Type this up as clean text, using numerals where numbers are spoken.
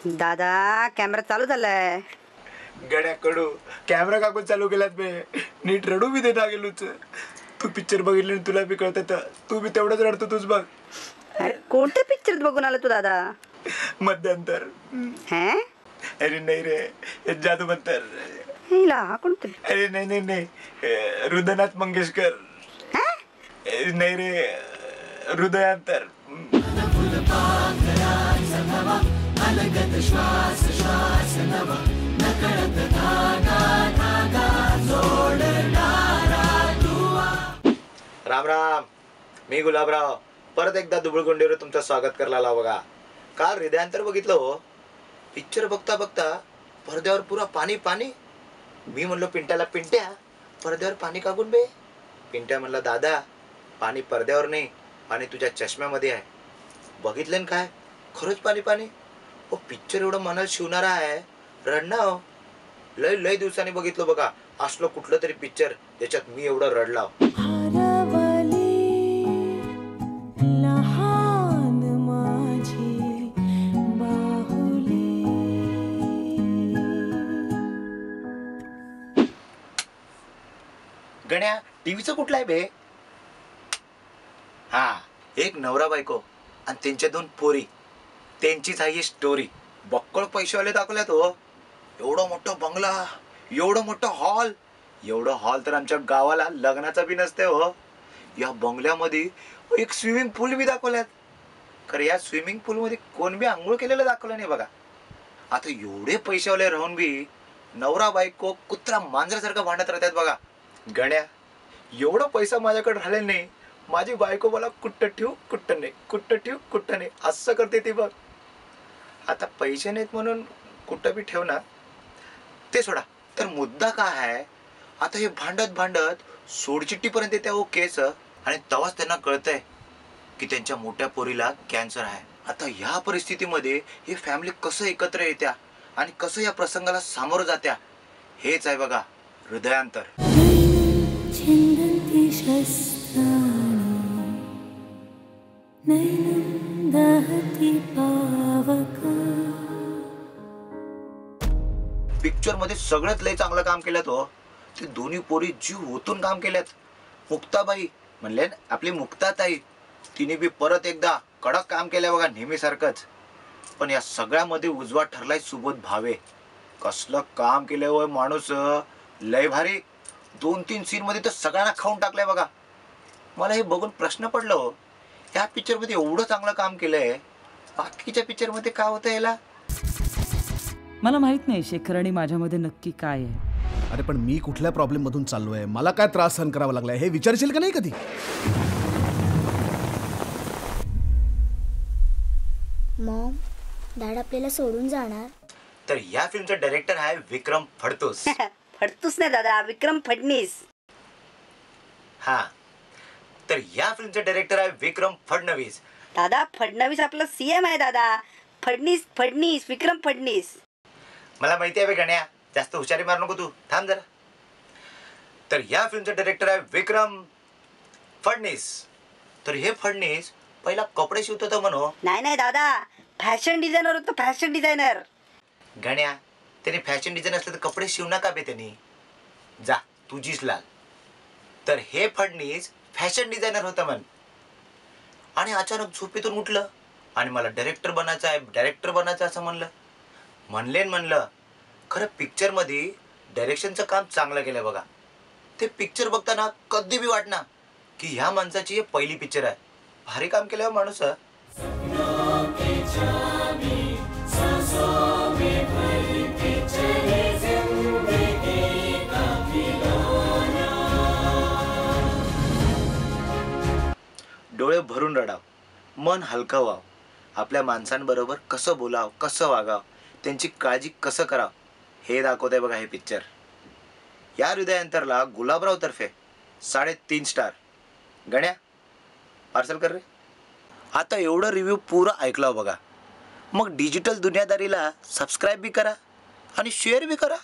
दादा कॅमेरा चालू झालाय. गड्याकडू कॅमेरा काकून चालू केलात बे. नीट रडू बी देता गेलोच. तू पिक्चर बघितले तुला बी कळत तू बी तेवढंच रडतो तुझ बघ. अरे कोणत्या पिक्चर बघून आला तू दादा? मध्यांतर. हैं? अरे नाही रे जादूमंतर. हिला कोणतं? अरे नाही नाही नाही हृदयनाथ मंगेशकर. नाही रे हृदयांतर. राम राम. मी गुलाबराव परत एकदा दुबळगोंडीवर तुमचं स्वागत करायला बघा. काल हृदयांतर बघितलं हो. पिक्चर बघता बघता पडद्यावर पुरा पाणी पाणी. मी म्हणलो पिंट्याला, पिंट्या पडद्यावर पाणी कागून बे. पिंट्या म्हणला दादा पाणी पडद्यावर नाही, पाणी तुझ्या चष्म्यामध्ये आहे. बघितलं काय खरंच पाणी पाणी. ओ पिक्चर एवढं मनाला शिवणारा आहे. रडना हो. लय लय दिवसांनी बघितलं बघा असलं कुठलं तरी पिक्चर ज्याच्यात मी एवढं रडला. गण्या टीव्हीचं कुठलं आहे बे? हा एक नवरा बायको आणि त्यांच्या दोन पोरी, त्यांचीच आहे स्टोरी. बक्कळ पैसेवाले दाखवल्यात हो. एवढा मोठा बंगला, एवढं मोठं हॉल. एवढं हॉल तर आमच्या गावाला लग्नाचा बी नसते हो. या बंगल्यामध्ये एक स्विमिंग पूल बी दाखवल्यात. खरं या स्विमिंग पूल मध्ये कोण बी आंघोळ केलेलं दाखवलं नाही बघा. आता एवढे पैसेवाले राहून बी नवरा बायको कुत्रा मांजरासारखं भांडत राहतात बघा. गण्या एवढा पैसा माझ्याकडे राहिलेला नाही. माझी बायको मला कुठं ठेवू कुठं नाही, कुठं ठेवू कुठं नाही असं करते ती बघ. आता पैसे नाहीत म्हणून कुठं बी ठेवणार. ते सोडा. तर मुद्दा काय आहे, आता हे भांडत भांडत सोडचिट्टीपर्यंत येते हो केस. आणि तेव्हाच त्यांना कळतंय की त्यांच्या मोठ्या पोरीला कॅन्सर आहे. आता ह्या परिस्थितीमध्ये हे फॅमिली कसं एकत्र येत्या आणि कसं या प्रसंगाला सामोरं जात्या हेच आहे बघा हृदयांतर. पिक्चर मध्ये सगळ्यात लय चांगलं काम केलं तो. ते दोन्ही पोरी जीव ओतून काम केल्यात. मुक्ताबाई म्हणले आपली मुक्ताताई, तिने बी परत एकदा कडक काम केलं बघा नेहमीसारखंच. पण या सगळ्यामध्ये उजवा ठरलाय सुबोध भावे. कसलं काम केलंय हो माणूस, लय भारी. 2-3 सीन मध्ये तर सगळ्यांना खाऊन टाकलंय बघा. मला हे बघून प्रश्न पडला हो, या पिक्चर मध्ये एवढं चांगलं काम केलंय, बाकीच्या पिक्चर मध्ये काय होतं याला? मला माहित नाही शेखर आणि माझ्यामध्ये नक्की काय आहे. अरे पण मी कुठल्या प्रॉब्लेम मधून चाललोय, मला काय त्रास सहन करावा लागलाय हे विचारशील का नाही कधी? मॉम, डॅड आपल्याला सोडून जाणार? तर या फिल्मचा डायरेक्टर आहे विक्रम फडतूस. फडतूस नाही दादा, विक्रम फडणीस. हा, तर या फिल्मचा डायरेक्टर आहे विक्रम फडणवीस. दादा फडणवीस आपला सीएम आहे दादा. फडणीस फडणीस विक्रम फडणीस. मला माहिती आहे गण्या, जास्त हुशारी मारू नको तू, थांब जरा. तर या फिल्मचा डायरेक्टर आहे विक्रम फडणीस. तर हे फडणीस पहिला कपडे शिवत होता म्हणून. नाही नाही दादा, फॅशन डिझायनर होतो, फॅशन डिझायनर. गण्या त्याने फॅशन डिझाईन असलं तर कपडे शिवणार का बे त्यांनी? जा तुझीच लाल. तर हे फडणीस फॅशन डिझायनर होता म्हण. आणि अचानक झोपेतून उठलं आणि मला डायरेक्टर बनायचं आहे, डायरेक्टर बनायचं असं म्हणलं. खरं पिक्चर मध्ये डायरेक्शनचं काम चांगलं केलं बघा. ते पिक्चर बघताना कधी बी वाटणार की ह्या माणसाची हे पहिली पिक्चर आहे. भारी काम केलं माणूस. डोळे भरून रडाव, मन हलकं व्हाव, आपल्या माणसांबरोबर कसं बोलाव, कसं वागाव, त्यांची काळजी कसं कराव हे दाखवतंय बघा हे पिक्चर. या हृदयांतरला गुलाबराव तर्फे 3.5 स्टार. गण्या पार्सल कर रे. आता एवढं रिव्ह्यू पुरं ऐकलं बघा, मग डिजिटल दुनियादारीला सबस्क्राईब बी करा आणि शेअर बी करा.